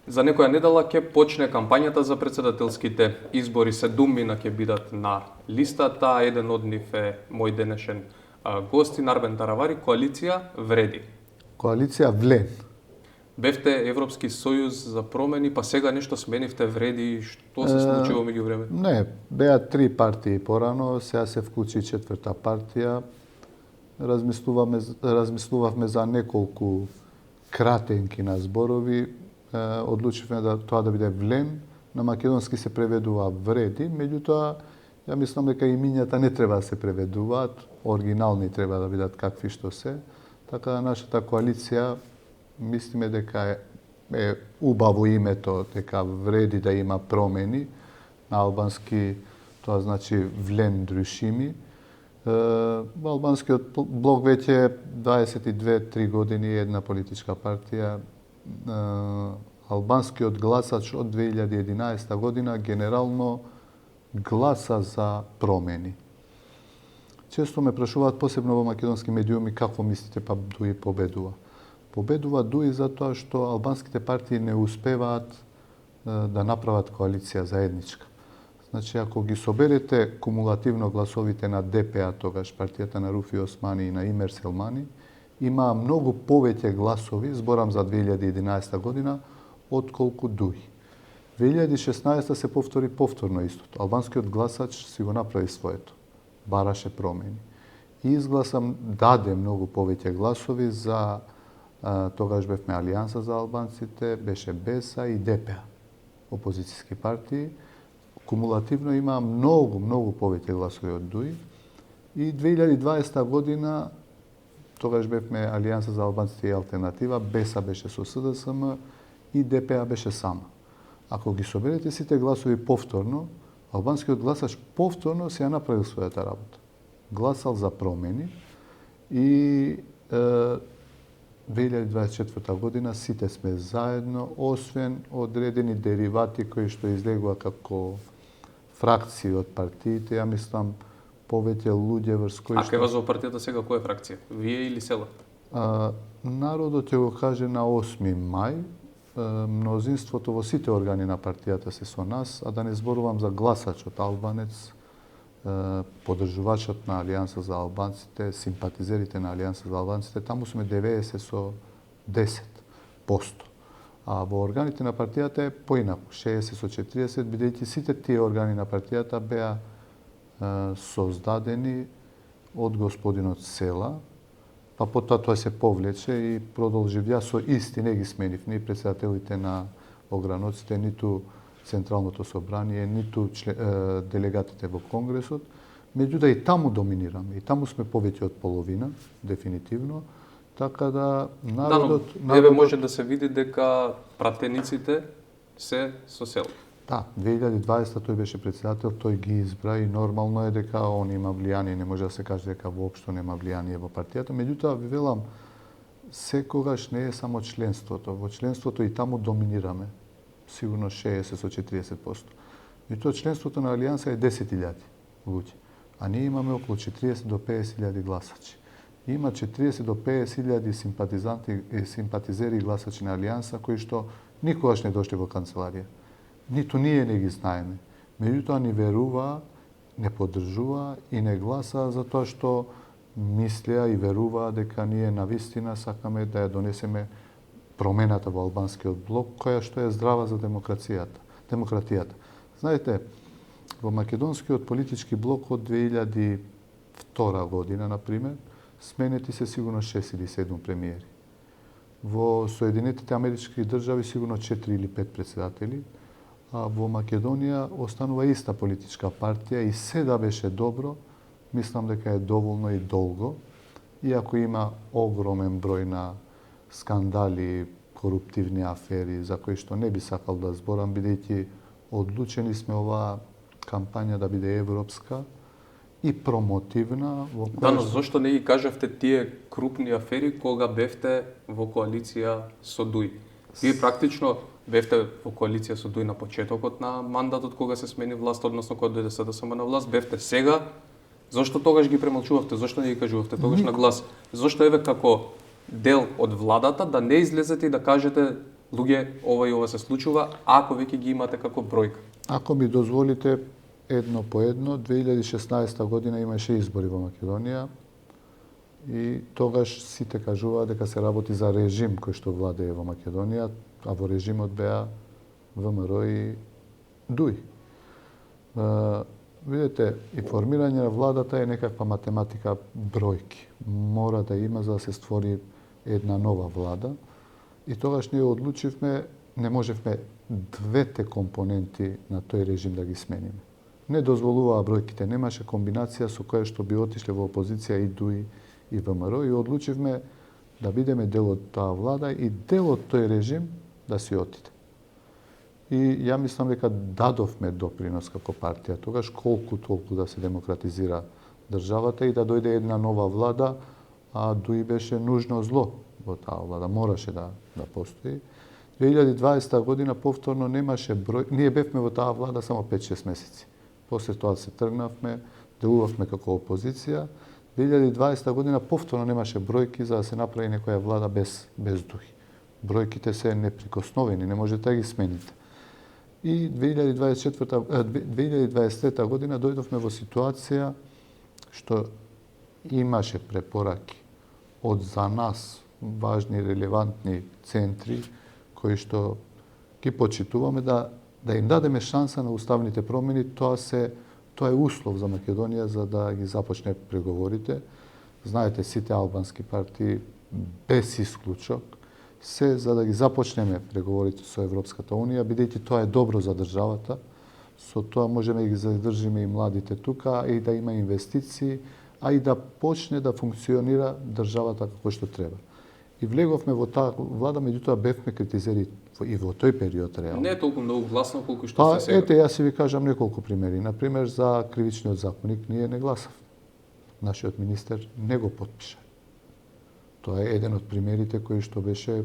За некоја недела ќе почне кампањата за претседателските избори. 7 мина ќе бидат на листата. Еден од нив е мој денешен гостин Арбен Таравари. Коалиција Вреди. Коалиција Влен. Бевте Европски сојуз за промени, па сега нешто сменивте Вреди. Што се случи во меѓувреме? Не, беа 3 партии порано, сега се вклучи 4-та партија. Размислувавме за неколку кратенки на зборови. Одлучивме да тоа да биде Влен, на македонски се преведува Вреди, меѓутоа ја мислам дека имињата не треба да се преведуваат, оригинални треба да бидат какви што се. Така да нашата коалиција мислиме дека е убаво името, дека вреди да има промени. На албански тоа значи Влен Друшими. Во албанскиот блок веќе 22-3 години една политичка партија. Албанскиот гласач од 2011 година генерално гласа за промени. Често ме прашуваат, посебно во македонски медиуми, како мислите па Дуи победува. Победува Дуи затоа што албанските партии не успеваат да направат коалиција заедничка. Значи, ако ги соберете кумулативно гласовите на ДПА, тогаш партијата на Руфи Османи и на Имер Селмани, има многу повеќе гласови, зборам за 2011 година, отколку Дуи. 2016 се повтори повторно истото. Албанскиот гласач си го направи своето. Бараше промени. И изгласам даде многу повеќе гласови за тогаш бевме Алијанса за албанците, беше БЕСА и ДПА, опозицијски партии. Кумулативно има многу повеќе гласови од Дуи. И 2020 година тогаш бевме Алијанса за албанците и алтернатива, БЕСА беше со СДСМ и ДПА беше сама. Ако ги соберете сите гласови повторно, албанскиот гласач повторно се ја направил својата работа. Гласал за промени и 2024 година сите сме заедно, освен одредени деривати кои што излегува како фракции од партиите. Ја мислам повеќе луѓе врз кои што... А кај вас во партијата сега која фракција? Вие или село? Народот ќе го каже на 8 мај. Мнозинството во сите органи на партијата се со нас, а да не зборувам за гласачот албанец, поддржувачот на Алијанса за албанците, симпатизерите на Алијанса за албанците, таму сме 90 со 10%. А во органите на партијата е поинаку, 60 со 40, бидејќи сите тие органи на партијата беа создадени од господинот Села, па потоа тоа се повлече и продолживја со исти, не ги сменив ни претседателите на ограноците, ниту Централното собрание, ниту делегатите во Конгресот. Меѓутоа и таму доминираме, и таму сме повеќе од половина, дефинитивно. Така да народот... Еве може да се види дека пратениците се со Сел. Да, 2020 тој беше претседател, тој ги избра и нормално е дека он има влијание, не може да се каже дека воопшто нема влијание во партијата. Меѓутоа, ви велам, секогаш не е само членството. Во членството и таму доминираме. Сигурно 60 со 40%. Меѓутоа, членството на Алијанса е 10.000 луѓе, а ние имаме околу 40 до 50.000 гласачи. Има 40 до 50.000 симпатизанти и симпатизери и гласачи на Алијанса кои што никогаш не дошли во канцеларија. Ниту ние не ги знаеме. Меѓутоа ни верува, не поддржува и не гласа за тоа што мислеа и верува дека ние навистина сакаме да ја донесеме промената во албанскиот блок, која што е здрава за демократијата. Знаете, во македонскиот политички блок од 2002 година, например, сменети се сигурно 6 или 7 премиери. Во Соединетите Амерички држави сигурно 4 или 5 претседатели, а во Македонија останува иста политичка партија и се да беше добро, мислам дека е доволно и долго, иако има огромен број на скандали, коруптивни афери, за кои што не би сакал да зборам, бидејќи одлучени сме оваа кампања да биде европска и промотивна. Да, но зошто не ги кажавте тие крупни афери кога бевте во коалиција со Дуи? Вие практично бевте во коалиција со Дуи на почетокот на мандатот кога се смени власт, односно кога дојде СДСМ на власт, бевте сега. Зошто тогаш ги премолчувавте? Зошто не ги кажувавте тогаш на глас? Зошто еве како дел од владата да не излезете и да кажете луѓе, ова и ова се случува, ако веќе ги имате како бројка? Ако ми дозволите едно по едно, 2016 година имаше избори во Македонија и тогаш сите кажуваа дека се работи за режим кој што владее во Македонија, а во режимот беа ВМРО и ДУИ. Видете, и формирање на владата е некаква математика бројки. Мора да има за да се створи една нова влада. И тогаш ние одлучивме, не можевме двете компоненти на тој режим да ги смениме. Не дозволуваа бројките, немаше комбинација со која што би отишле во опозиција и ДУИ и ВМРО и одлучивме да бидеме дел од таа влада и дел од тој режим да си отиде. И ја мислам дека дадовме допринос како партија тогаш колку толку да се демократизира државата и да дојде една нова влада, а ДУИ беше нужно зло во таа влада, мораше да постои. 2020 година повторно немаше број, ние бевме во таа влада само 5-6 месеци. После тоа се тргнавме, делувавме како опозиција. 2020 година повторно немаше бројки за да се направи некоја влада без ДУИ. Бројките се неприкосновени, не можете да ги смените. И 2023 година дојдовме во ситуација што имаше препораки од за нас важни релевантни центри кои што ги почитуваме да им дадеме шанса на уставните промени, тоа е услов за Македонија за да ги започне преговорите. Знаете, сите албански партии без исклучок се за да ги започнеме преговорите со Европската Унија, бидејќи тоа е добро за државата. Со тоа можеме да ги задржиме и младите тука, и да има инвестиции, а и да почне да функционира државата како што треба. И влеговме во таа влада, меѓутоа бевме критизери и во тој период реално. Не е толку многу гласно колку што се сега. Ете, јас ви кажам неколку примери. Например, за кривичниот законник ние не гласавме. Нашиот министер не го потпиша. Тоа е еден од примерите кои што беше,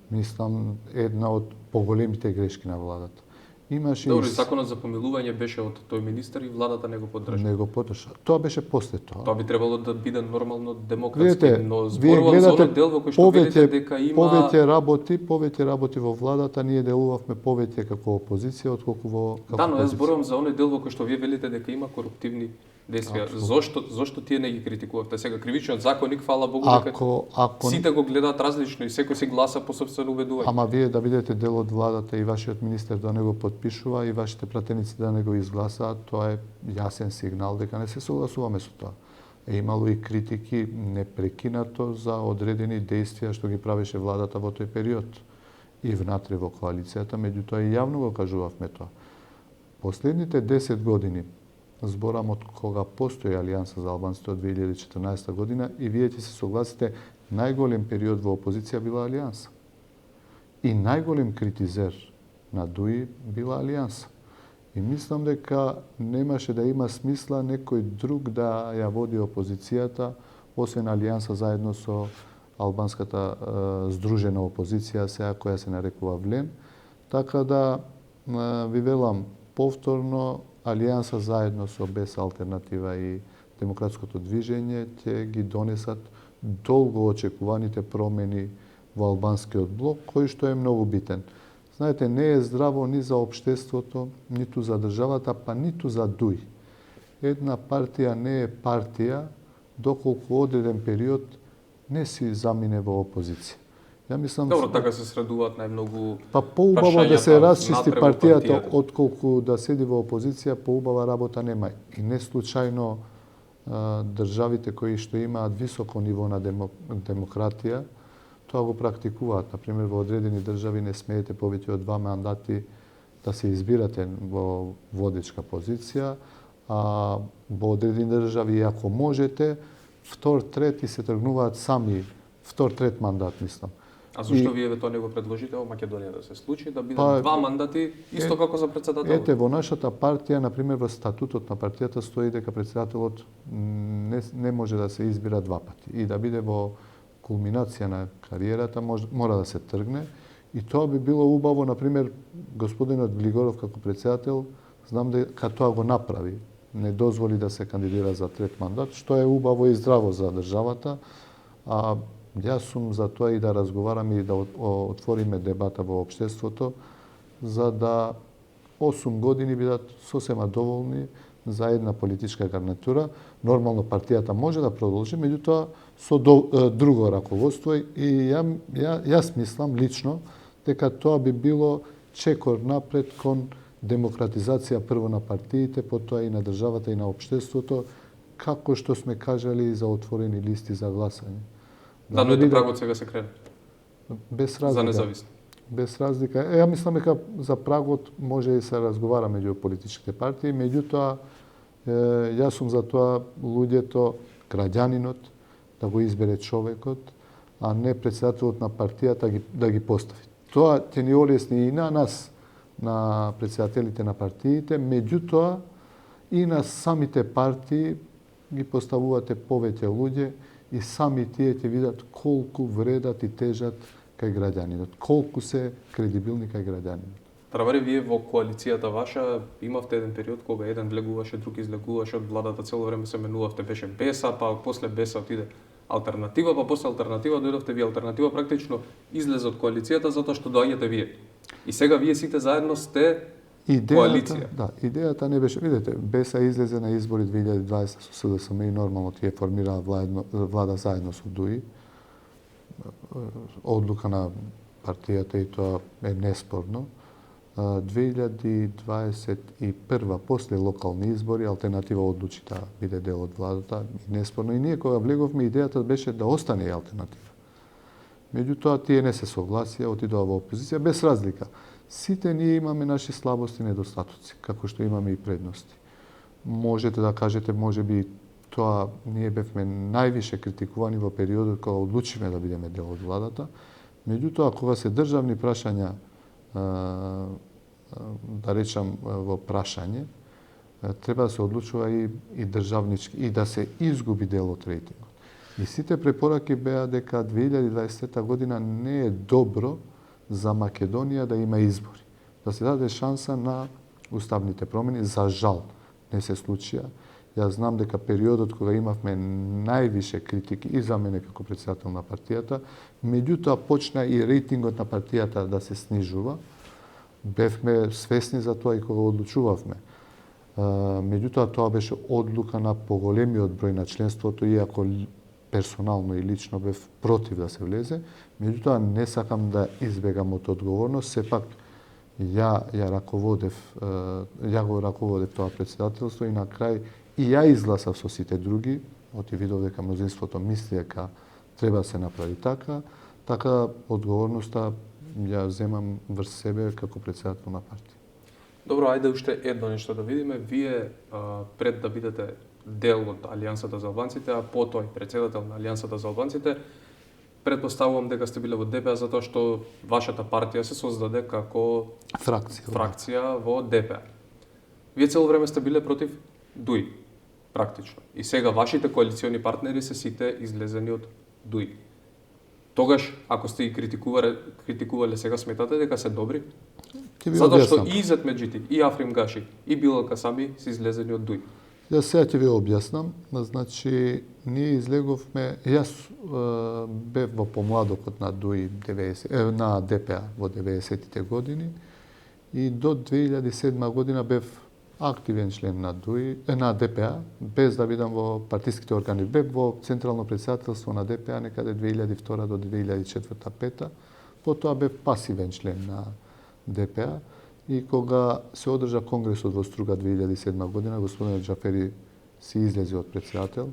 мислам, една од поголемите грешки на владата. Имаше Добро, законот за помилување беше од тој министер и владата не го поддржа. Не го поддржа. Тоа беше после тоа. Тоа би требало да биде нормално демократски, Видите, но зборувам за оној дел во кој што видите дека има повеќе работи во владата, ние делувавме повеќе како опозиција отколку во како Да, но јас зборувам за оној дел во кој што вие велите дека има коруптивни действија. Зошто тие не ги критикувавте? Сега кривичниот законник, фала Богу, дека сите го гледаат различно и секој си гласа по сопствено убедување. Ама вие да бидете дел од владата и вашиот министер да не го подпишува и вашите пратеници да не го изгласаат, тоа е јасен сигнал дека не се согласуваме со тоа. Имало и критики непрекинато за одредени действија што ги правеше владата во тој период и внатре во коалицијата, меѓутоа и јавно го кажувавме тоа. Последните 10 години, зборам од кога постои Алијанса за албанците од 2014 година, и вие ќе се согласите, најголем период во опозиција била Алијанса. И најголем критизер на ДУИ била Алијанса. И мислам дека немаше да има смисла некој друг да ја води опозицијата, освен Алијанса заедно со албанската здружена опозиција, сега која се нарекува ВЛЕН. Така да ви велам повторно, Алијанса заедно со Без алтернатива и Демократското движење ќе ги донесат долго очекуваните промени во албанскиот блок, кој што е многу битен. Знаете, не е здраво ни за општеството, ниту за државата, па ниту за ДУИ. Една партија не е партија доколку одреден период не си замине во опозиција. Ја мислам, Добро, така се средуваат најмногу. Па поубаво да се расчисти партијата отколку да седи во опозиција, поубава работа нема. И не случајно државите кои што имаат високо ниво на демократија, тоа го практикуваат. Например, во одредени држави не смеете повеќе од 2 мандати да се избирате во водечка позиција, а во одредени држави, ако можете, втор, трет и се тргнуваат сами, втор, трет мандат, мислам. А зашто вие тоа не го предложите во Македонија да се случи, да бидат 2 мандати, исто како за председател? Ете, во нашата партија, например, во статутот на партијата стои дека председателот не може да се избира 2 пати и да биде во кулминација на кариерата мора да се тргне. И тоа би било убаво, например, господинот Глигоров како председател, знам дека тоа го направи, не дозволи да се кандидира за трет мандат, што е убаво и здраво за државата, а Јас сум за тоа и да разговараме и да отвориме дебата во општеството, за да 8 години бидат сосема доволни за една политичка гарнитура. Нормално партијата може да продолжи, меѓутоа со друго раководство и јас мислам лично дека тоа би било чекор напред кон демократизација прво на партиите, потоа и на државата и на општеството, како што сме кажали за отворени листи за гласање. Да, но ете прагот сега се крена. Без разлика. За независни. Без разлика. Ја мислам дека за прагот може и се разговара меѓу политичките партии, меѓутоа јас сум за тоа луѓето, граѓанинот, да го избере човекот, а не претседателот на партијата да ги постави. Тоа ќе ни олесни и на нас, на претседателите на партиите, меѓутоа и на самите партии ги поставувате повеќе луѓе и сами тие ќе видат колку вредат и тежат кај граѓанинот, колку се кредибилни кај граѓанинот. Правари, вие во коалицијата ваша имавте еден период кога еден влегуваше, друг излегуваше од владата, цело време се менувавте, беше Беса, па после Беса отиде Алтернатива, па после Алтернатива дојдовте вие. Алтернатива практично излезе од коалицијата затоа што доаѓате вие. И сега вие сите заедно сте коалиција. Да, идејата не беше, видете, Беса излезе на избори 2020 со СДСМ и нормално тие формираа влада заедно со ДУИ. Одлука на партијата и тоа е неспорно. 2021 после локални избори Алтернатива одлучи да биде дел од владата, неспорно. И ние кога влеговме, идејата беше да остане и Алтернатива. Меѓутоа тие не се согласија, отидоа во опозиција без разлика. Сите ние имаме наши слабости и недостатоци, како што имаме и предности. Можете да кажете, можеби тоа ние бевме највише критикувани во периодот кога одлучиме да бидеме дел од владата. Меѓутоа, кога се државни прашања, да речам во прашање, треба да се одлучува и државнички и да се изгуби дел од рейтингот. И сите препораки беа дека 2020 година не е добро за Македонија да има избори. Да се даде шанса на уставните промени. За жал не се случија. Јас знам дека периодот кога имавме највише критики и за мене како претседател на партијата, меѓутоа почна и рейтингот на партијата да се снижува. Бевме свесни за тоа и кога одлучувавме. Меѓутоа тоа беше одлука на поголемиот број на членството, иако персонално и лично бев против да се влезе. Меѓутоа не сакам да избегам од одговорност, сепак ја го раководев тоа претседателство и на крај и ја изгласав со сите други, оти видов дека мнозинството мисли дека треба да се направи така одговорноста ја земам врз себе како претседател на партија. Добро, ајде уште едно нешто да видиме. Вие пред да бидете дел од Алијансата за албанците, а потоа и претседател на Алијансата за албанците, претпоставувам дека сте биле во ДПА затоа што вашата партија се создаде како фракција во ДПА. Вие цело време сте биле против ДУИ, практично. И сега вашите коалициони партнери се сите излезени од ДУИ. Тогаш, ако сте ги критикувале сега, сметате дека се добри? Затоа што и Изет Меджити, и Африм Гаши, и Билал Касаби се излезени од ДУИ. Јас сега ќе ви објаснам. Значи, ние излеговме, јас бев во помладокот на ДУИ на ДПА во 90-тите години и до 2007 година бев активен член на ДУИ, на ДПА, без да бидам во партиските органи. Бев во Централно претседателство на ДПА некаде 2002 до 2004-2005. Потоа бев пасивен член на ДПА. И кога се одржа конгресот во Струга 2007 година, господинот Џафери се излезе од претседател,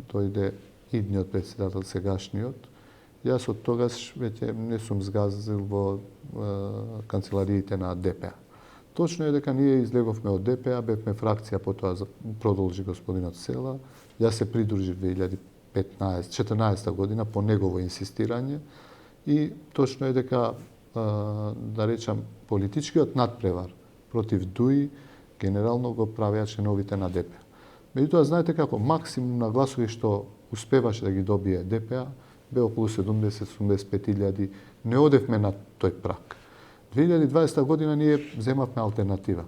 дојде идниот претседател, сегашниот. Јас од тогаш веќе не сум згазил во канцелариите на ДПА. Точно е дека ние излеговме од ДПА, бевме фракција, потоа продолжи господинот Села. Јас се придружив 2014 година по негово инсистирање и точно е дека да речам, политичкиот надпревар против ДУИ генерално го правеа членовите на ДПА. Меѓутоа, знаете како, максимум на гласови што успеваше да ги добие ДПА бе околу 70-75 не одевме на тој праг. 2020 година ние земавме алтернатива,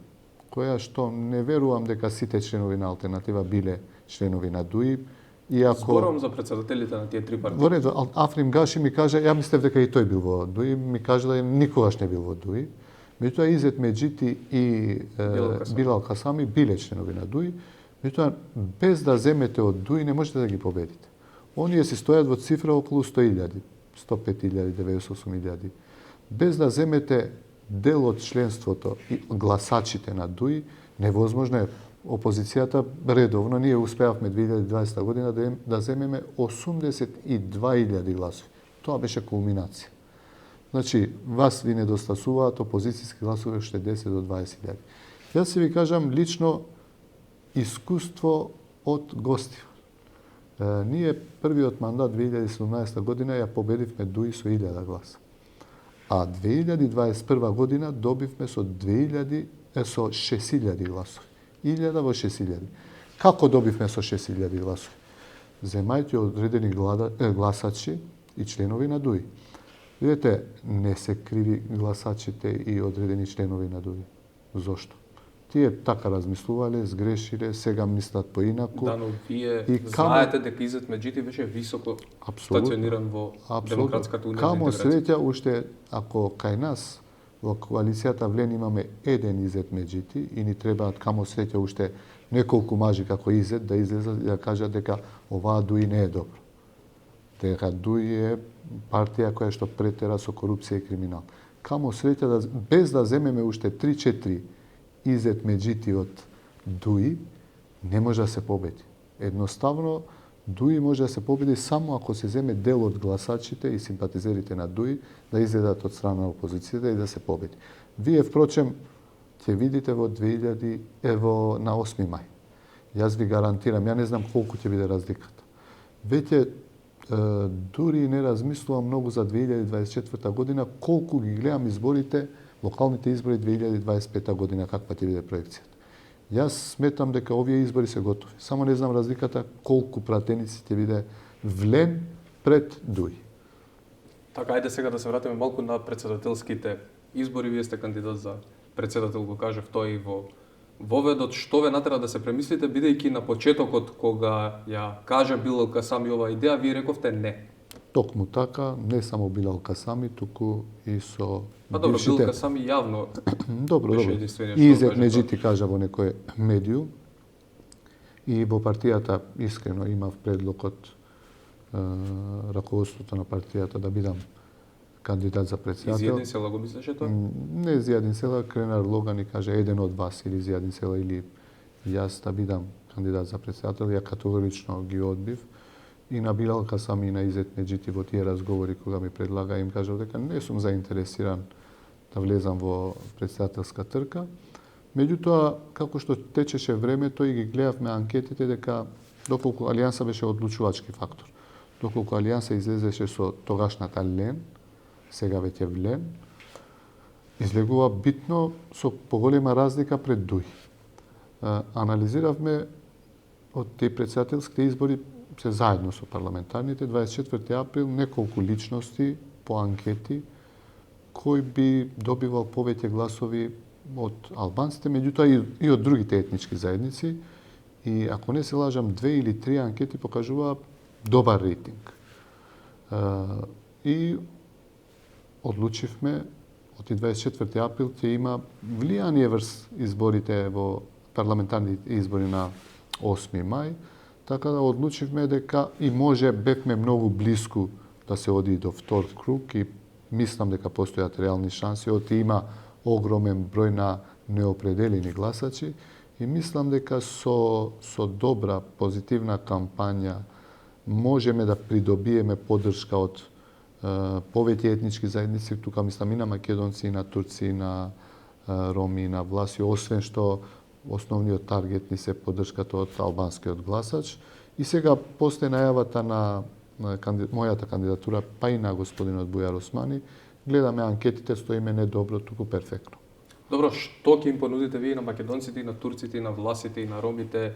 која што не верувам дека сите членови на алтернатива биле членови на ДУИ. Зборувам за председателите на тие три партии. Во ред, Африм Гаши ми кажа, ја мислев дека и тој бил во ДУИ, ми кажа да никогаш не бил во ДУИ. Меѓутоа Изет Меджити и Билал Касами биле членови на ДУИ, меѓутоа без да земете од ДУИ не можете да ги победите. Оние си стојат во цифра околу 100.000, 105.000, 98.000. Без да земете дел од членството и гласачите на ДУИ, невозможно е. Опозицијата редовно, ние успеавме 2020 година да земеме 82.000 гласови. Тоа беше кулминација. Значи, вас ви недостасуваат опозицијски гласови уште 10 до 20.000. Јас си ви кажам лично искуство од гостив. Ние првиот мандат 2017 година ја победивме ДУИ со 1000 гласа. А 2021 година добивме со 6.000 гласови. 1000 во 6.000. Како добивме со 6.000 гласови? Земајќи одредени гласачи и членови на ДУИ. Видете, не се криви гласачите и одредени членови на ДУИ. Зошто? Тие така размислувале, сгрешиле, сега мислат поинаку. Да, но вие знаете дека Изет Меджити беше високо стациониран во Демократската унија за Камо интеграција. среќа уште ако кај нас во коалицијата Влен имаме еден Изет Меджити и ни требаат камо среќа уште неколку мажи како Изет да излезат и да кажат дека оваа ДУИ не е добро. Дека ДУИ е партија која што претера со корупција и криминал. Камо среќа без да земеме уште 3-4 Изет Меджити од ДУИ, не може да се победи. Едноставно, ДУИ може да се победи само ако се земе дел од гласачите и симпатизерите на ДУИ да излезат од страна на опозицијата и да се победи. Вие, впрочем, ќе видите на 8 мај. Јас ви гарантирам, ја не знам колку ќе биде разликата. Веќе дури не размислувам многу за 2024 година, колку ги гледам изборите, локалните избори 2025 година, каква ќе биде проекцијата. Јас сметам дека овие избори се готови. Само не знам разликата колку пратеници ќе биде Влен пред ДУИ. Така, ајде сега да се вратиме малку на председателските избори. Вие сте кандидат за председател, го кажав тој во воведот. Што ве натера да се премислите, бидејќи на почетокот кога ја кажа Билал Касами оваа идеја, вие рековте не. Токму така, не само Билал Касами, туку и со Па добро, бившите... Билал Касами јавно Добро. единствениот И што Изет каже Меджити кажа во некој медиум. И во партијата искрено имав предлог од раководството на партијата да бидам кандидат за председател. Изједин села го мислеше тоа? Не Зијадин села, Кренар Логан и каже еден од вас или Зијадин села или јас да бидам кандидат за председател. Ја категорично ги одбив. И на Билал Касами и на Изет Меджити во тие разговори кога ми предлага им кажав дека не сум заинтересиран да влезам во председателска трка. Меѓутоа, како што течеше времето и ги гледавме анкетите дека доколку Алијанса беше одлучувачки фактор. Доколку Алијанса излезеше со тогашната Лен, сега веќе Влен, излегува битно со поголема разлика пред ДУИ. Анализиравме од тие председателските избори се заедно со парламентарните, 24 април, неколку личности по анкети кој би добивал повеќе гласови од албанците, меѓутоа и од другите етнички заедници. И ако не се лажам, 2 или 3 анкети покажуваа добар рейтинг. И одлучивме од 24 април ќе има влијание врз изборите во парламентарните избори на 8 мај, така да одлучивме дека и може бевме многу блиску да се оди до втор круг и мислам дека постојат реални шанси, има огромен број на неопределени гласачи и мислам дека со добра позитивна кампања можеме да придобиеме поддршка од повеќе етнички заедници, тука мислам и на македонци, и на турци, и на роми, и на власи, освен што основниот таргет ни се поддршката од албанскиот гласач. И сега, после најавата на мојата кандидатура, па и на господинот Бујар Османи, гледаме анкетите, стоиме не добро, туку перфектно. Добро, што ќе им понудите вие на македонците, и на турците, и на власите, и на ромите,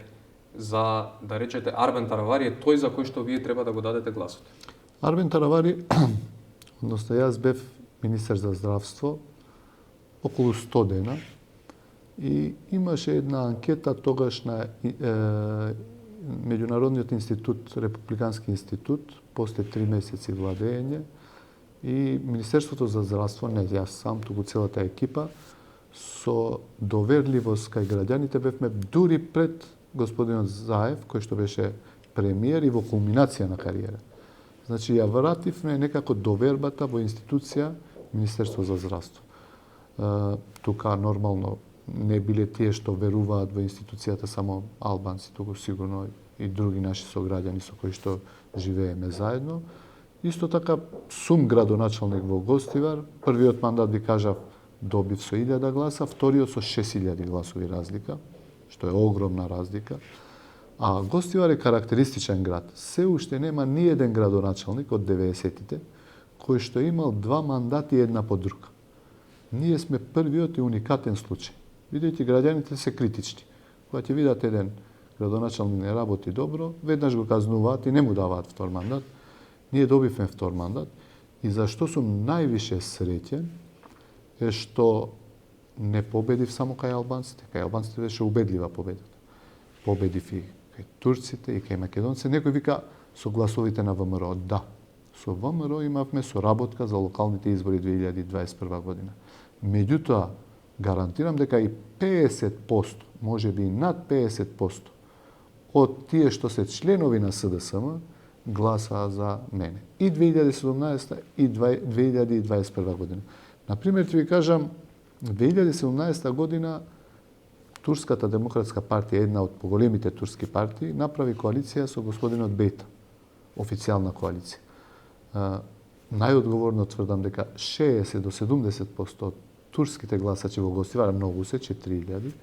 за да речете Арбен Таравари е тој за кој што вие треба да го дадете гласот? Арбен Таравари, односно јас бев министер за здравство околу 100 дена и имаше една анкета тогаш на Меѓународниот институт, Републикански институт, после 3 месеци владење и Министерството за здравство, не јас сам, туку целата екипа, со доверливост кај граѓаните бевме дури пред господинот Заев, кој што беше премиер и во кулминација на кариера. Значи, ја вративме некако довербата во институција Министерство за здравство. Тука нормално не биле тие што веруваат во институцијата само албанци, туку сигурно и други наши сограѓани со кои што живееме заедно. Исто така сум градоначалник во Гостивар. Првиот мандат ви кажав добив со 1000 гласа, вториот со 6000 гласови разлика, што е огромна разлика. А Гостивар е карактеристичен град. Се уште нема ни еден градоначалник од 90-тите кој што имал 2 мандати една по друга. Ние сме првиот и уникатен случај. Видејќи граѓаните се критични. Кога ќе видат еден градоначалник не работи добро, веднаш го казнуваат и не му даваат втор мандат. Ние добивме втор мандат и зашто сум највише среќен е што не победив само кај албанците. Кај албанците беше убедлива победата. Победив и кај турците и кај македонците. Некој вика со гласовите на ВМРО. Да, со ВМРО имавме соработка за локалните избори 2021 година. Меѓутоа, гарантирам дека и 50%, може би и над 50% од тие што се членови на СДСМ гласаа за мене. И 2017 и 2021 година. Например, ти ви кажам, 2017 година Турската демократска партија, една од поголемите турски партии, направи коалиција со господинот Бейта. Официјална коалиција. Најодговорно тврдам дека 60 до 70% од турските гласачи во Гостивар, многу се, 4000,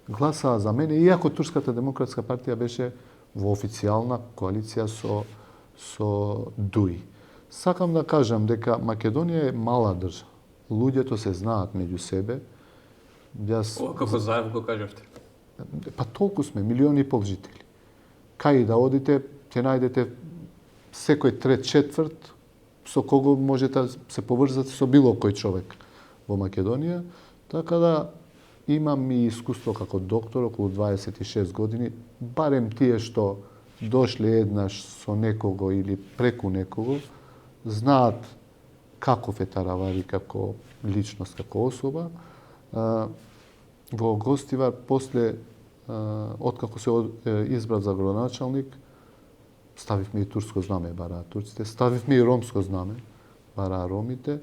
гласаа за мене, иако Турската демократска партија беше во официјална коалиција со ДУИ. Сакам да кажам дека Македонија е мала држава. Луѓето се знаат меѓу себе. Како Заев го кажавте? Па толку сме, 1,5 милиони жители. Кај да одите, ќе најдете секој трет, четврт, со кого можете да се поврзате со било кој човек во Македонија. Така да имам и искуство како доктор, околу 26 години, барем тие што дошле еднаш со некого или преку некого, знаат каков е Таравари како личност, како особа. Во Гостивар, после, откако се избрат за градоначалник, ставивме и турско знаме, бараа турците, ставивме и ромско знаме, бараа ромите.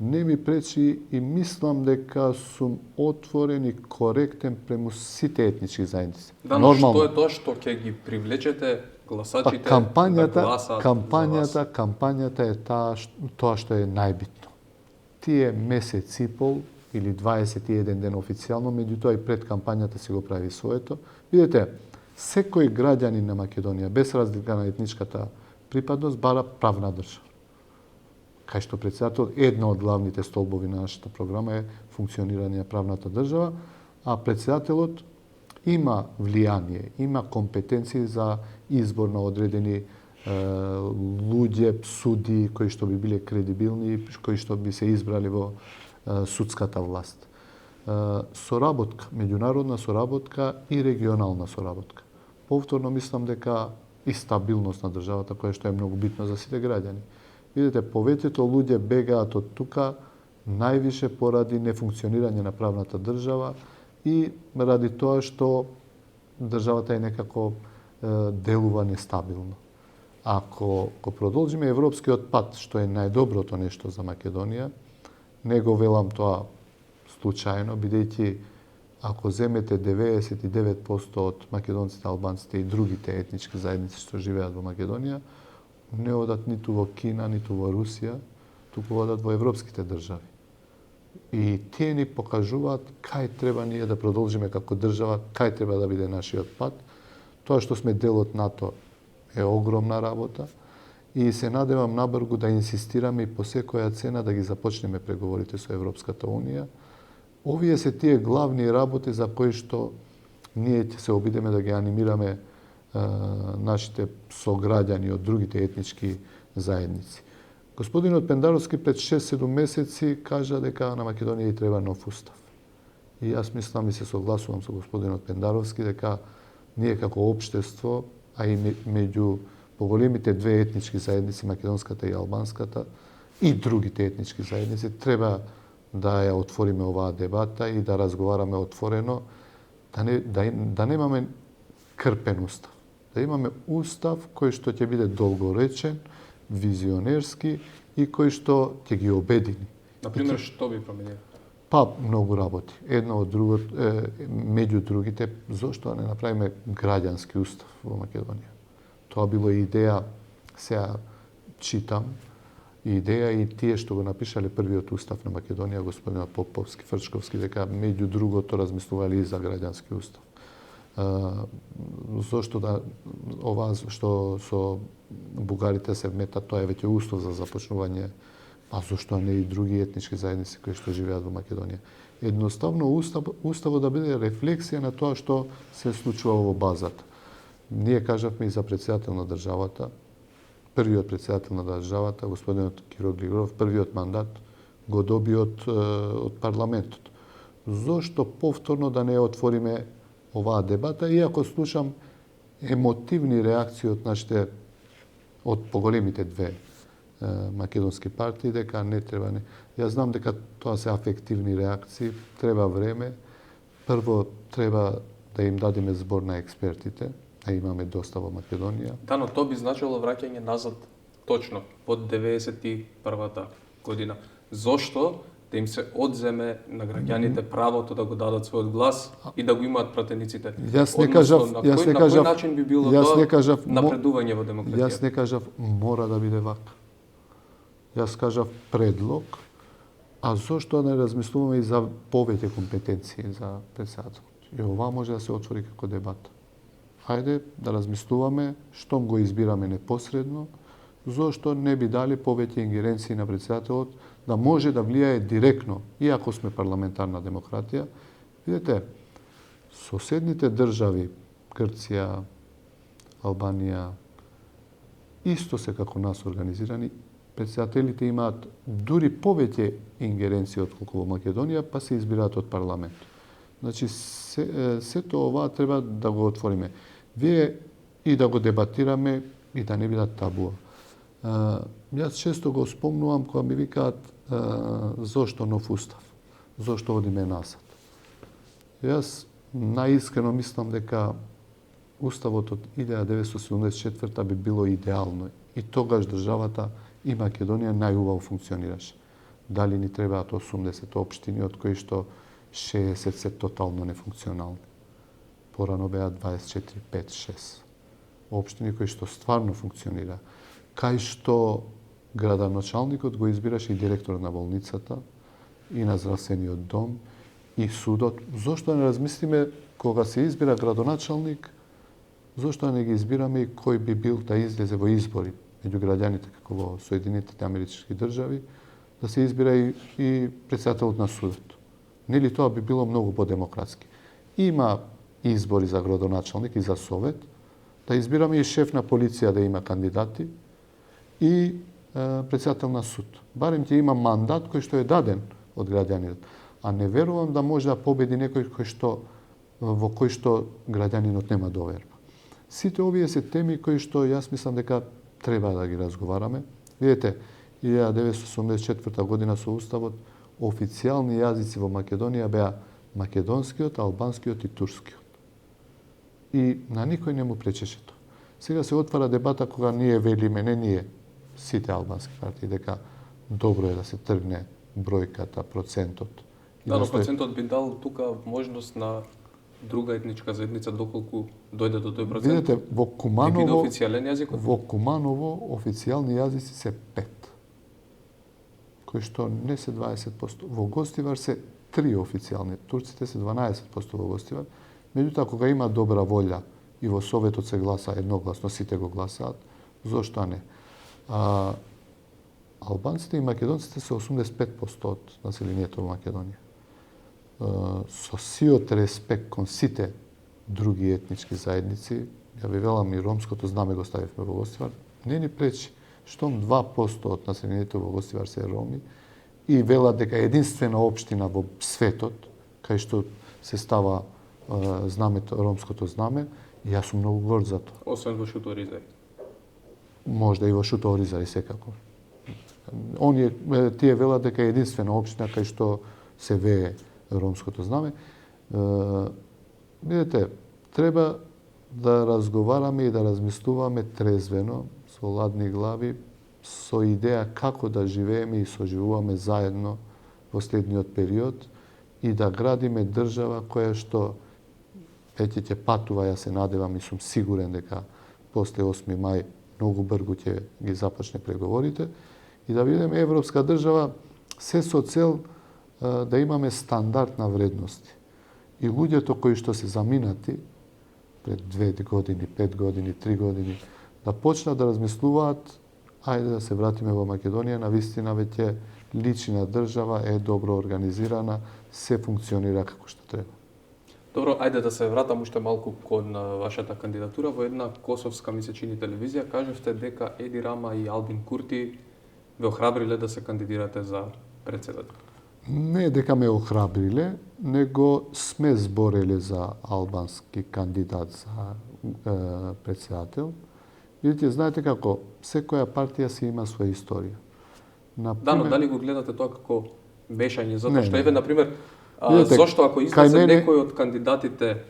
Не ми пречи и мислам дека сум отворен и коректен прему сите етнички заедници. Да, но што е тоа што ќе ги привлечете гласачите да гласаат за вас? Кампањата е тоа што е најбитно. Тие месец и пол или 21 ден официјално, меѓутоа и пред кампањата си го прави своето. Видете, секој граѓанин на Македонија, без разлика на етничката припадност, бара правна држава. Кај што председател, една од главните столбови на нашата програма е функционирање на правната држава, а председателот има влијание, има компетенции за избор на одредени луѓе, суди, кои што би биле кредибилни, кои што би се избрали во судската власт. Соработка, меѓународна соработка и регионална соработка. Повторно мислам дека и стабилност на државата, која што е многу битно за сите граѓани. Видите, повеќето луѓе бегаат од тука највише поради нефункционирање на правната држава и ради тоа што државата е некако делува нестабилно. Ако го продолжиме европскиот пат, што е најдоброто нешто за Македонија, не го велам тоа случајно, бидејќи ако земете 99% од македонците, албанците и другите етнички заедници што живеат во Македонија, не одат ниту во Кина, ниту во Русија, туку одат во европските држави. И тие ни покажуваат кај треба ние да продолжиме како држава, кај треба да биде нашиот пат. Тоа што сме дел од НАТО е огромна работа и се надевам набргу да инсистираме и по секоја цена да ги започнеме преговорите со Европската Унија. Овие се тие главни работи за кои што ние ќе се обидеме да ги анимираме нашите сограѓани од другите етнички заедници. Господинот Пендаровски пред 6-7 месеци кажа дека на Македонија и треба нов устав. И јас мислам и се согласувам со господинот Пендаровски дека ние како општество, а и меѓу поголемите две етнички заедници, македонската и албанската, и другите етнички заедници, треба да ја отвориме оваа дебата и да разговараме отворено, да немаме крпен устав. Да имаме устав кој што ќе биде долгоречен, визионерски и кој што ќе ги обедини. Например, што би променило? Па, многу работи. Едно од другото, меѓу другите, зошто не направиме граѓански устав во Македонија? Тоа било идеја, сега читам, идеја и тие што го напишале првиот устав на Македонија, господинот Поповски, Фрчковски, дека меѓу другото размислували и за граѓански устав. Зошто да ова што со бугарите се вмета, тоа е веќе услов за започнување, а зошто не и други етнички заедници кои што живеат во Македонија. Едноставно уставот да биде рефлексија на тоа што се случува во базата. Ние кажавме и за председател на државата, првиот председател на државата, господинот Киро Глигоров, првиот мандат го доби од парламентот. Зошто повторно да не отвориме оваа дебата, иако слушам емотивни реакции од нашите, од поголемите две македонски партии, дека не треба не. Јас знам дека тоа се афективни реакции, треба време. Прво треба да им дадеме збор на експертите, а имаме доста во Македонија. Да, но тоа би значило враќање назад точно од 91-та година. Зошто да им се одземе на граѓаните правото да го дадат својот глас и да го имаат пратениците? Јас не кажав, на кој начин би било тоа напредување во демократијата? Јас не кажав мора да биде вака. Јас кажав предлог, а зошто не размислуваме и за повеќе компетенции за председателот? И ова може да се отвори како дебата. Хајде да размислуваме, штом го избираме непосредно, зошто не би дали повеќе ингеренции на председателот да може да влијае директно, иако сме парламентарна демократија. Видете, соседните држави, Грција, Албанија, исто се како нас организирани, председателите имаат дури повеќе ингеренции отколку во Македонија, па се избираат од парламентот. Значи, сето ова треба да го отвориме. Вие и да го дебатираме и да не бидат табуа. Јас често го спомнувам кога ми викаат зошто нов устав, зошто одиме назад. Јас наискрено мислам дека уставот од 1974 би било идеално и тогаш државата и Македонија најубаво функционираше. Дали ни требаат 80 општини, од кои што 60 се тотално нефункционални. Порано беа 24, 5, 6 општини кои што стварно функционира. Кај што градоначалникот го избираше и директор на болницата, и на здравствениот дом, и судот. Зошто не размислиме кога се избира градоначалник, зошто не ги избираме и кој би бил да излезе во избори меѓу граѓаните како во Соединетите Амерички држави, да се избира и председателот на судот. Нели тоа би било многу подемократски. Има избори за градоначалник и за совет, да избираме и шеф на полиција да има кандидати и председател на суд. Барем ќе има мандат кој што е даден од граѓанинот. А не верувам да може да победи некој во кој што граѓанинот нема доверба. Сите овие се теми кои што јас мислам дека треба да ги разговараме. Видете, 1984 година со уставот официјални јазици во Македонија беа македонскиот, албанскиот и турскиот. И на никој не му пречеше тоа. Сега се отвара дебата кога ние велиме, не ние, сите албански партии, дека добро е да се тргне бројката, процентот. Да, но процентот би дал тука можност на друга етничка заедница доколку дојде до тој процент. Видете, во Куманово, официјален јазик? Во Куманово официјални јазици се 5, кои што не се 20%. Во Гостивар се 3 официјални, турците се 12% во Гостивар. Меѓутоа, кога има добра волја и во Советот се гласа едногласно, сите го гласаат, зошто не? Албанците и македонците се 85% од населението во Македонија. Со сиот респект кон сите други етнички заедници, ја ви велам и ромското знаме го ставивме во Гостивар, не ни пречи. Штом 2% од населението во Гостивар се роми и велат дека единствена општина во светот, кај што се става знамето, ромското знаме, И јас сум многу горд за тоа. Освен во Шуто Оризај. Можда и во Шуто Оризај секако. Тие велат дека е единствена општина кај што се вее ромското знаме. Видете, треба да разговараме и да размислуваме трезвено, со ладни глави, со идеја како да живееме и соживуваме заедно во следниот период и да градиме држава која што веќе ќе патува, јас се надевам и сум сигурен дека после 8 мај многу брзо ќе ги започне преговорите и да бидеме европска држава се со цел да имаме стандард на вредности. И луѓето кои што се заминати пред 2 години, 5 години, 3 години, да почнат да размислуваат, ајде да се вратиме во Македонија, навистина веќе лична држава е добро организирана, се функционира како што треба. Добро, ајде да се вратам уште малку кон вашата кандидатура. Во една косовска ми се чини телевизија кажавте дека Еди Рама и Албин Курти ве охрабриле да се кандидирате за председател. Не дека ме охрабриле, него сме збореле за албански кандидат за председател. Видите, знаете како, секоја партија си има своја историја. Да, но дали го гледате тоа како мешање? Затоа што, Не. еве, например, Видете, зошто ако излезе мене- некој од кандидатите,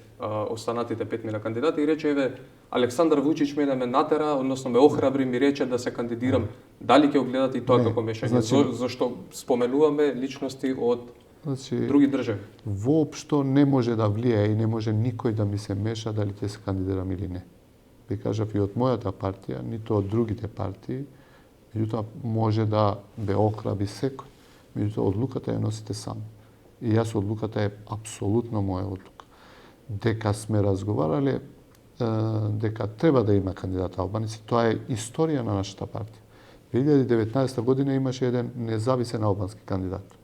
останатите 5 кандидати и рече, еве, Александар Вучич мене ме натера, односно ме охрабри, ми рече да се кандидирам, дали ќе го гледате и тоа Не. како мешање? Значи- Зашто споменуваме личности од Значи, други држави? воопшто не може да влијае и не може никој да ми се меша дали ќе се кандидирам или не. Ви кажав и од мојата партија, ниту од другите партии, меѓутоа може да бе охрабри секој. Меѓутоа одлуката ја носите сами. И јас одлуката е апсолутно моја одлука. Дека сме разговарале дека треба да има кандидат албанец, тоа е историја на нашата партија. 2019 година имаше еден независен албански кандидат.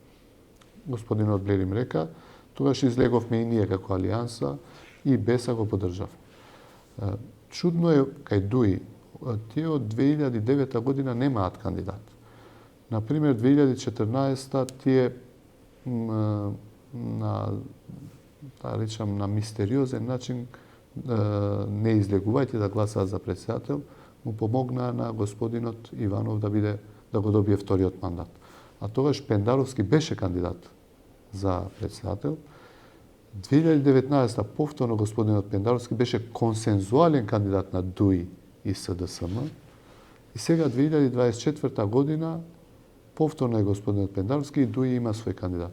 Господинот Блер им река, тогаш излеговме и ние како алијанса и БЕСА го поддржав. Чудно е кај ДУИ, тие од 2009 година немаат кандидат. Например, 2014 тие на да речам на мистериозен начин не излегувајќи да гласаат за председател, му помогнаа на господинот Иванов да го добие вториот мандат. А тогаш Пендаровски беше кандидат за председател. 2019 повторно господинот Пендаровски беше консензуален кандидат на ДУИ и СДСМ. И сега 2024 година повторно е господинот Пендаровски и ДУИ има свој кандидат.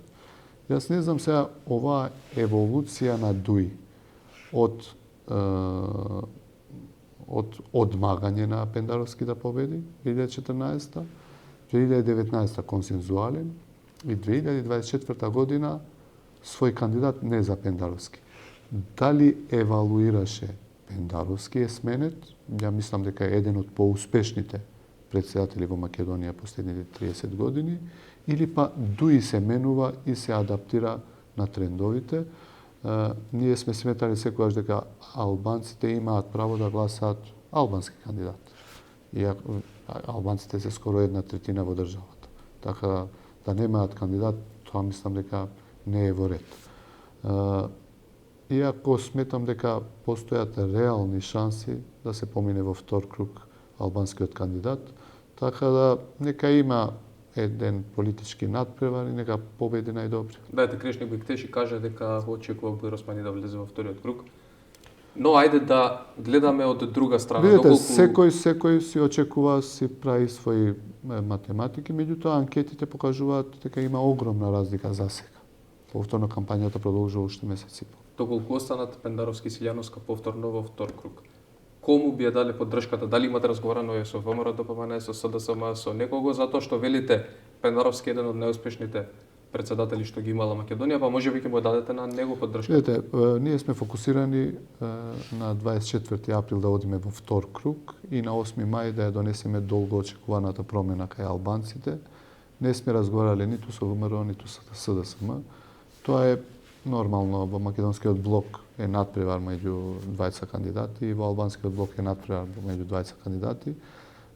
Јас не знам сега оваа еволуција на ДУИ од одмагање на Пендаровски да победи 2014, 2019 консензуален и 2024 година свој кандидат не за Пендаровски. Дали евалуираше Пендаровски е сменет? Ја мислам дека е еден од поуспешните председатели во Македонија последните 30 години, или па ДУИ се менува и се адаптира на трендовите. Ние сме сметали секогаш дека албанците имаат право да гласаат албански кандидат. Иако албанците се скоро 1/3 во државата. Така да немаат кандидат, тоа мислам дека не е во ред. Иако сметам дека постојат реални шанси да се помине во втор круг албанскиот кандидат, така да нека има еден политички надпревар и нека победи најдобри. Бејте Крешник Бектеши кажа дека очекува Бојро Османи да влезе во вториот круг. Но ајде да гледаме од друга страна. Видете, Доколку... секој си очекува, си прави своји математики, меѓутоа анкетите покажуваат дека има огромна разлика за сега. Повторно кампањата продолжува уште месец и пол. Доколку останат Пендаровски и Силјановска повторно во втор круг, кому би ја дале поддршката? Дали имате разговарано со ВМРО ДПМН, со СДСМ, со некого, затоа што велите Пендаровски е еден од најуспешните председатели што ги имала Македонија, па можеби ќе му ја дадете на него поддршка? Видете, ние сме фокусирани на 24 април да одиме во втор круг и на 8 мај да ја донесеме долго очекуваната промена кај албанците. Не сме разговарале ниту со ВМРО, ниту со СДСМ. Тоа е нормално, во македонскиот блок е надпревар меѓу двајца кандидати и во албанскиот блок е надпревар меѓу двајца кандидати.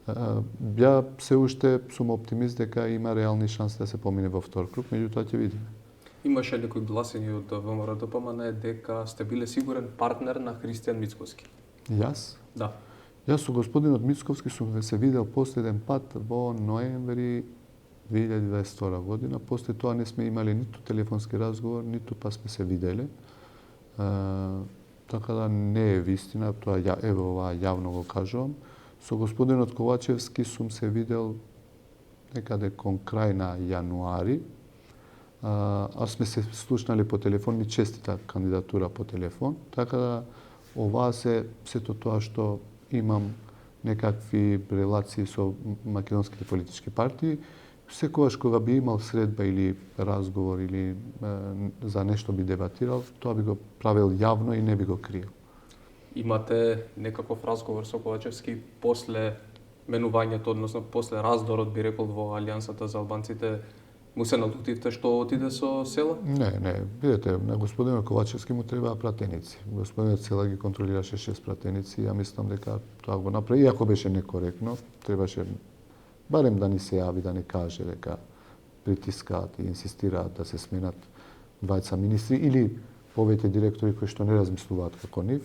Ја се уште сум оптимист дека има реални шанси да се помине во втор круг, меѓутоа ќе видиме. Имаше некои гласини од ВМРО-ДПМН дека сте биле сигурен партнер на Христијан Мицковски. Јас? Да. Јас со господинот Мицковски сум се видел последен пат во ноември 2022 година. После тоа не сме имали ниту телефонски разговор, ниту па сме се виделе. Така да не е вистина, тоа ево ова јавно го кажувам. Со господинот Ковачевски сум се видел некаде кон крај на јануари. А сме се слушнали по телефон, ми честита кандидатура по телефон. Така да ова сето тоа што имам некакви релации со македонските политички партии. Секогаш кога би имал средба или разговор или за нешто би дебатирал, тоа би го правил јавно и не би го криел. Имате некаков разговор со Ковачевски после менувањето, односно после раздорот, би рекол, во Алијансата за албанците, му се налутивте што отиде со Села? Не. Видете, на господинот Ковачевски му требаа пратеници. Господинот Села ги контролираше 6 пратеници. Ја мислам дека тоа го направи, иако беше некоректно, требаше барем да ни се јави, да ни каже дека притискаат и инсистираат да се сменат двајца министри или повеќе директори кои што не размислуваат како нив.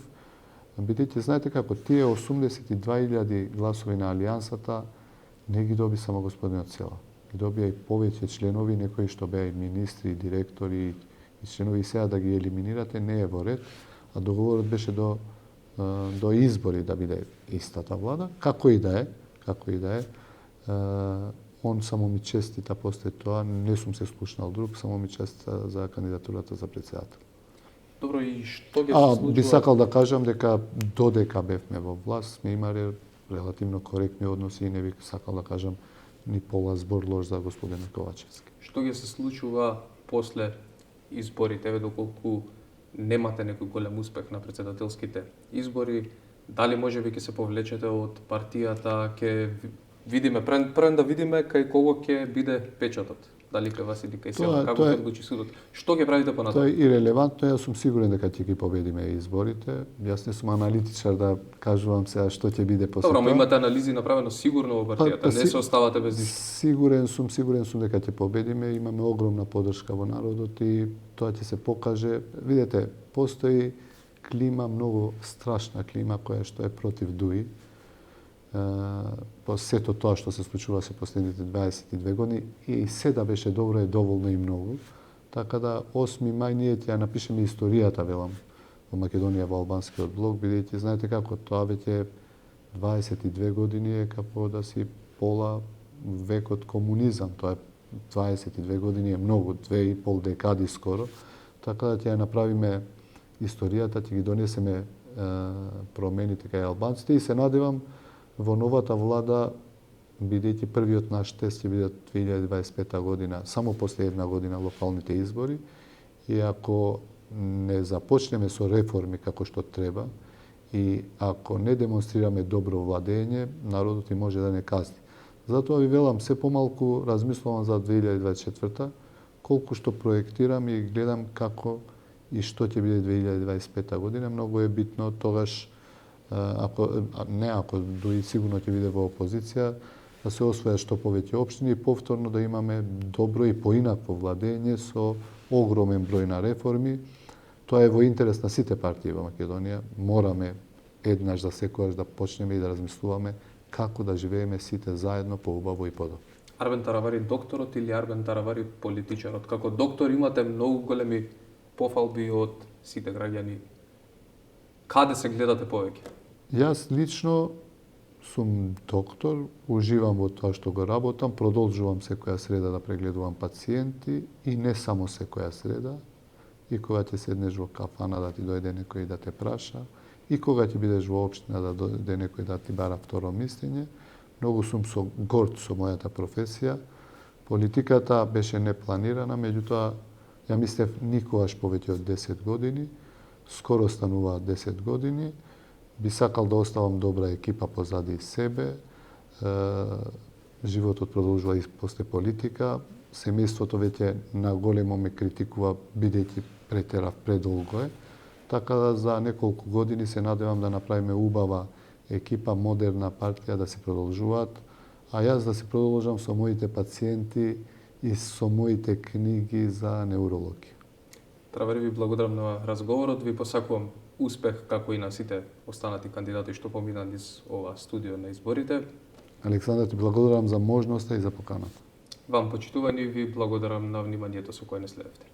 Бидејќи знаете како тие 82.000 гласови на Алијансата не ги доби само господинот Села. Ги добија и повеќе членови, некои што беа и министри, директори и членови, и сега да ги елиминирате не е во ред, а договорот беше до избори да биде истата влада, како и да е. Он само ми честита после тоа, не сум се слушнал друг, само ми честита за кандидатурата за председател. Добро, и што ги се случува? Би сакал да кажам дека додека бевме во власт, сме имале релативно коректни односи и не би сакал да кажам ни пола збор лош за господинот Ковачевски. Што ги се случува после изборите, еве доколку немате некој голем успех на председателските избори, дали можеби ќе се повлечете од партијата, ќе видиме прен да видиме кај кого ќе биде печатот? Дали кај вас или кај Села, како ќе одлучи судот? Што ќе правите понатаму? Тоа е ирелевантно, јас сум сигурен дека ќе ги победиме изборите. Јас не сум аналитичар да кажувам сега што ќе биде после тоа. Добро, имате анализи направено сигурно во партијата, не се оставате без ништо. Сигурен сум дека ќе победиме, имаме огромна поддршка во народот и тоа ќе се покаже. Видете, постои клима, многу страшна клима која што е против ДУИ. По сето тоа што се случува се последните 22 години и се да беше добро е доволно и многу. Така да 8 мај ние ќе ја напишеме историјата, велам, во Македонија во албанскиот блок, бидејќи знаете како тоа веќе 22 години е како да си пола векот комунизам. Тоа е 22 години е многу, 2,5 декади скоро. Така да ќе ја направиме историјата, ќе ги донесеме промените кај албанците и се надевам во новата влада, бидејќи првиот наш тест ќе биде 2025 година, само после една година локалните избори, и ако не започнеме со реформи како што треба, и ако не демонстрираме добро владење, народот и може да не казни. Затоа ви велам, се помалку размислувам за 2024, колку што проектирам и гледам како и што ќе биде 2025 година. Многу е битно тогаш, ако дуи сигурно ќе биде во опозиција, да се освојат што повеќе општини и повторно да имаме добро и поинакво владење со огромен број на реформи. Тоа е во интерес на сите партии во Македонија. Мораме еднаш за секојаш да почнеме и да размислуваме како да живееме сите заедно поубаво и подобро. Арбен Таравари докторот или Арбен Таравари политичарот? Како доктор имате многу големи пофалби од сите граѓани. Каде се гледате повеќе? Јас лично сум доктор, уживам во тоа што го работам, продолжувам секоја среда да прегледувам пациенти и не само секоја среда, и кога ќе седнеш во кафана да ти дојде некој да те праша, и кога ќе бидеш во општина да дојде некој да ти бара второ мислење. Многу сум горд со мојата професија. Политиката беше непланирана, меѓутоа ја мислев никогаш повеќе од 10 години, скоро стануваат 10 години. Би сакал да оставам добра екипа позади себе. Животот продолжува и после политика. Семејството веќе на големо ме критикува бидејќи претерав предолго е. Така да за неколку години се надевам да направиме убава екипа, модерна партија да се продолжуваат, а јас да се продолжам со моите пациенти и со моите книги за неврологија. Травере ви благодарам на разговорот, ви посакувам успех како и на сите останати кандидати што помина низ ова студио на изборите. Александар, ти благодарам за можноста и за поканата. Вам почитувани ви благодарам на вниманието со кое не следевте.